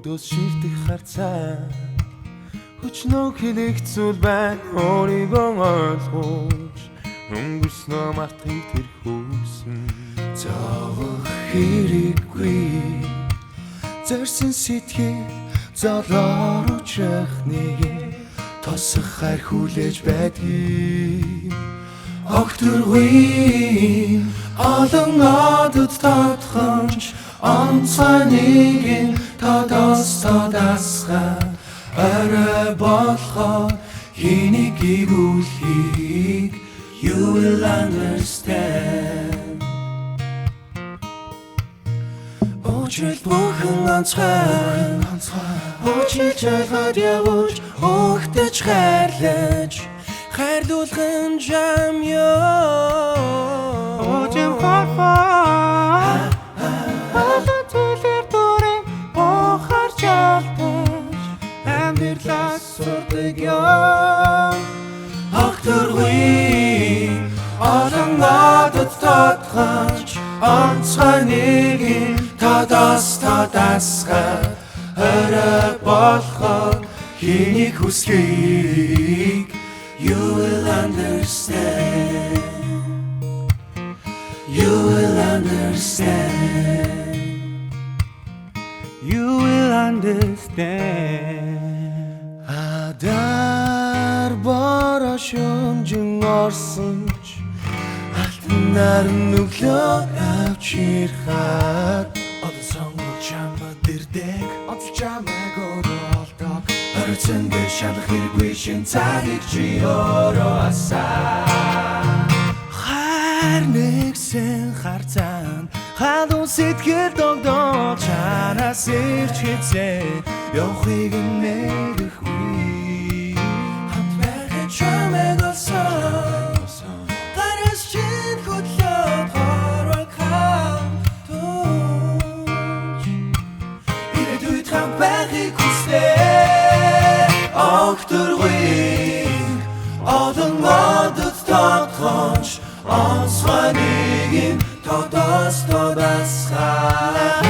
өдөөс шилдэх харцаа Хүчнөө хэлэх зүйл байна өөрийгөө ойлгож өнгөрснөө мартахыг тэр хүүсэн Зовох хэрэггүй Зорьсон сэтгэл золоор учрах нэг Тосох хайр хүлээж байдгийг Огтөргүй олон одод татханч Онцгой нэгэн тодос тодасгаа Орой болохоор хэнийг гүйгүүлэхийг You will understand Учрал бүхэн онцгой Училж ойлгоод явууч Хөөхтөж хайрлаж хайрлуулгын жам ёо Ожим фарфар Олон зүйлэр дурын бохарч алдаж Амьдралаас сурдаг ёо Огтөргүй олон одод татханч Онцгой нэгэн тодос тодасгаа Орой болохоор хэнийг хүсхийг You will understand You will understand You will understand Адар бороо шөнжин орсонч Алтнаар нүглөө авч ирхад Олон сонгол чамаа дэрдэг Онцол чамайг өрөөлдөг Оройцондөө шалах хэрэггүй шин цагийг чи өөрөө асаа Хайр нэгсэн харцаан Халуун сэтгэл догдоод чанаас ирч хэзээ Явахыг нэрэхгүй Хамт байхад чамайг олсон Гараас чин хөдлөөд хорвог хамт тууч Ирээдүйд хамт байхыг хүслээ Огтөргүй олон одод татханч Онцгой нэгэн тодос тодасгаа